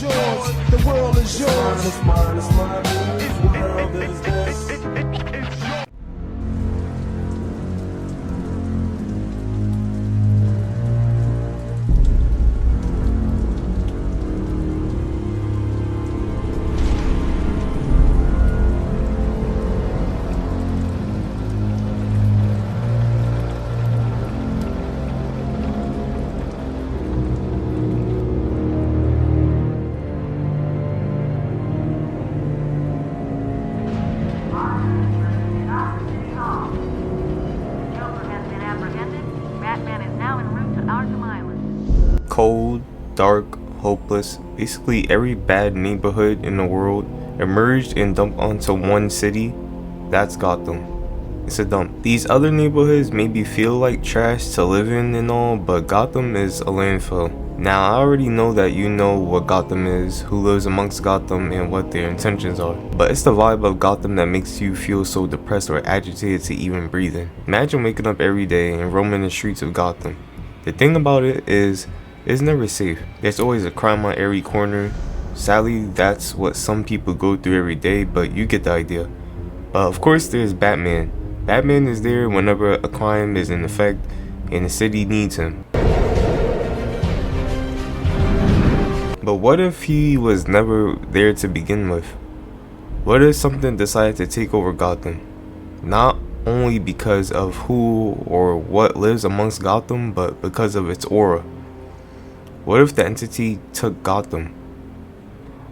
is yours, the world is yours. It's mine, it's mine, whose world is this? Cold, dark, hopeless, basically every bad neighborhood in the world emerged and dumped onto one city. That's Gotham. It's a dump. These other neighborhoods maybe feel like trash to live in and all, but Gotham is a landfill. Now I already know that you know what Gotham is, who lives amongst Gotham, and what their intentions are. But it's the vibe of Gotham that makes you feel so depressed or agitated to even breathe in. Imagine waking up every day and roaming the streets of Gotham. The thing about it is, it's never safe. There's always a crime on every corner. Sadly, that's what some people go through every day, but you get the idea. But of course there's Batman. Batman is there whenever a crime is in effect and the city needs him. But what if he was never there to begin with? What if something decided to take over Gotham? Not only because of who or what lives amongst Gotham, but because of its aura. What if the entity took Gotham?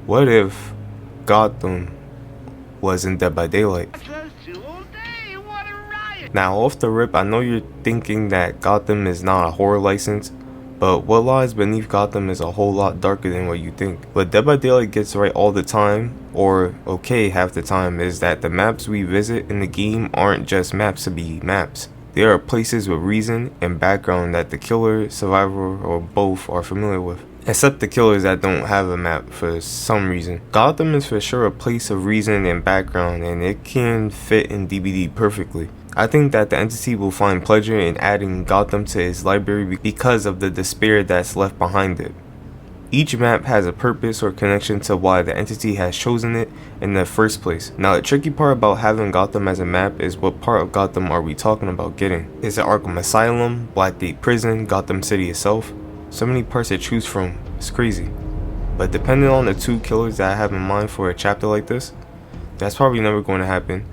What if Gotham wasn't Dead by Daylight? Now off the rip, I know you're thinking that Gotham is not a horror license, but what lies beneath Gotham is a whole lot darker than what you think. What Dead by Daylight gets right all the time, or okay half the time, is that the maps we visit in the game aren't just maps to be maps. There are places with reason and background that the killer, survivor, or both are familiar with. Except the killers that don't have a map for some reason. Gotham is for sure a place of reason and background, and it can fit in DBD perfectly. I think that the entity will find pleasure in adding Gotham to its library because of the despair that's left behind it. Each map has a purpose or connection to why the entity has chosen it in the first place. Now the tricky part about having Gotham as a map is what part of Gotham are we talking about getting? Is it Arkham Asylum, Blackgate Prison, Gotham City itself? So many parts to choose from, it's crazy. But depending on the two killers that I have in mind for a chapter like this, that's probably never going to happen.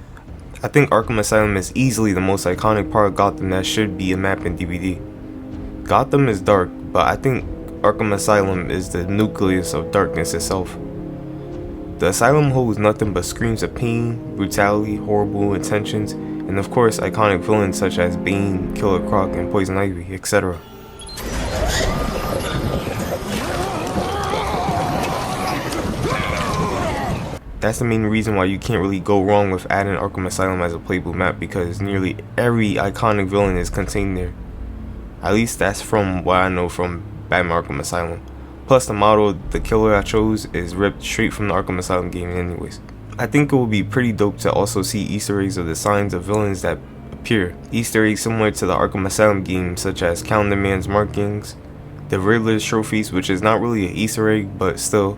I think Arkham Asylum is easily the most iconic part of Gotham that should be a map in DVD. Gotham is dark, but I think Arkham Asylum is the nucleus of darkness itself. The asylum holds nothing but screams of pain, brutality, horrible intentions, and of course iconic villains such as Bane, Killer Croc, and Poison Ivy, etc. That's the main reason why you can't really go wrong with adding Arkham Asylum as a playable map, because nearly every iconic villain is contained there. At least that's from what I know from Batman Arkham Asylum. Plus the model of the killer I chose is ripped straight from the Arkham Asylum game anyways. I think it would be pretty dope to also see Easter eggs of the signs of villains that appear. Easter eggs similar to the Arkham Asylum game, such as Calendar Man's markings, the Riddler's trophies, which is not really an Easter egg but still,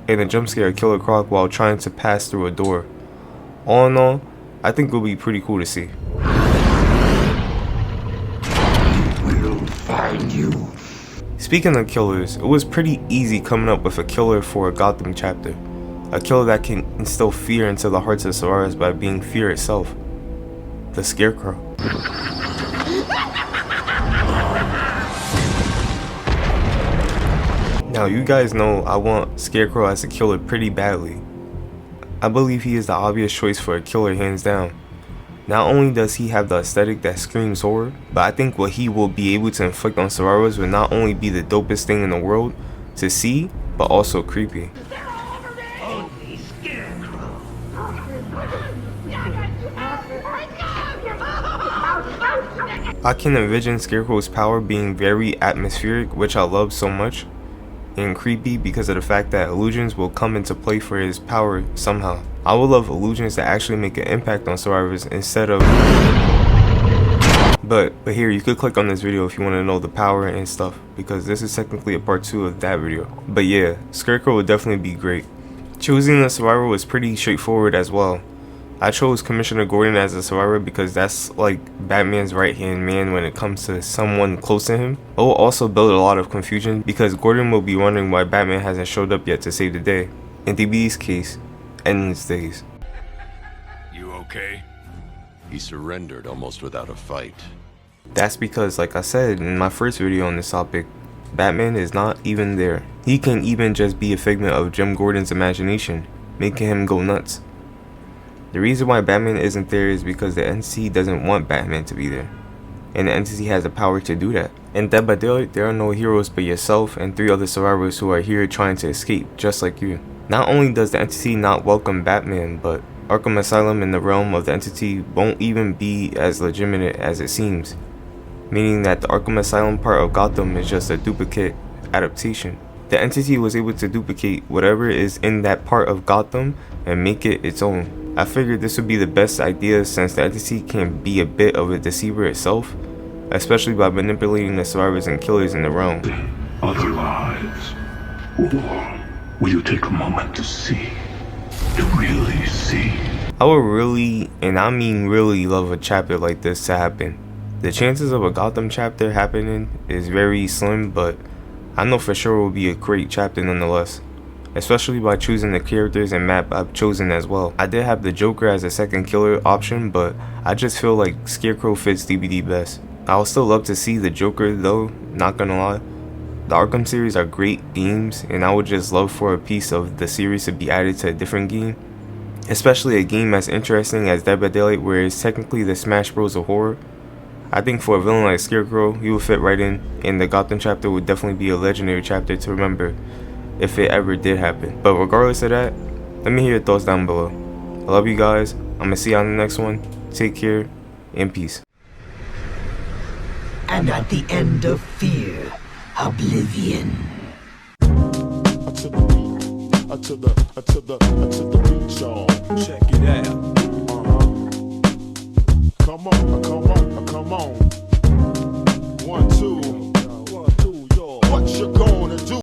and a jump scare of Killer Croc while trying to pass through a door. All in all, I think it would be pretty cool to see. We'll find you. Speaking of killers, it was pretty easy coming up with a killer for a Gotham chapter. A killer that can instill fear into the hearts of survivors by being fear itself. The Scarecrow. Now you guys know I want Scarecrow as a killer pretty badly. I believe he is the obvious choice for a killer hands down. Not only does he have the aesthetic that screams horror, but I think what he will be able to inflict on survivors will not only be the dopest thing in the world to see, but also creepy. I can envision Scarecrow's power being very atmospheric, which I love so much, and creepy because of the fact that illusions will come into play for his power somehow. I would love illusions that actually make an impact on survivors instead of But here, you could click on this video if you want to know the power and stuff, because this is technically a part 2 of that video. But yeah, Scarecrow would definitely be great. Choosing the survivor was pretty straightforward as well. I chose Commissioner Gordon as a survivor because that's like Batman's right hand man when it comes to someone close to him. It will also build a lot of confusion because Gordon will be wondering why Batman hasn't showed up yet to save the day. In DB's case, endless days. You okay? He surrendered almost without a fight. That's because, like I said in my first video on this topic, Batman is not even there. He can even just be a figment of Jim Gordon's imagination, making him go nuts. The reason why Batman isn't there is because the entity doesn't want Batman to be there, and the entity has the power to do that. In Dead by Daylight, there are no heroes but yourself and 3 other survivors who are here trying to escape, just like you. Not only does the entity not welcome Batman, but Arkham Asylum in the realm of the entity won't even be as legitimate as it seems, meaning that the Arkham Asylum part of Gotham is just a duplicate adaptation. The entity was able to duplicate whatever is in that part of Gotham and make it its own. I figured this would be the best idea since the entity can be a bit of a deceiver itself, especially by manipulating the survivors and killers in the realm. Other lives. Or will you take a moment to see? To really see? I would really, and I mean really, love a chapter like this to happen. The chances of a Gotham chapter happening is very slim, but I know for sure it will be a great chapter nonetheless, especially by choosing the characters and map I've chosen as well. I did have the Joker as a second killer option, but I just feel like Scarecrow fits DBD best. I would still love to see the Joker though, not gonna lie. The Arkham series are great games, and I would just love for a piece of the series to be added to a different game, especially a game as interesting as Dead by Daylight, where it's technically the Smash Bros of horror. I think for a villain like Scarecrow, he would fit right in, and the Gotham chapter would definitely be a legendary chapter to remember if it ever did happen. But regardless of that, let me hear your thoughts down below. I love you guys. I'm gonna see you on the next one. Take care and peace. And at the end of fear, oblivion. To the beat, to the beat, y'all. Check it out. Come on, come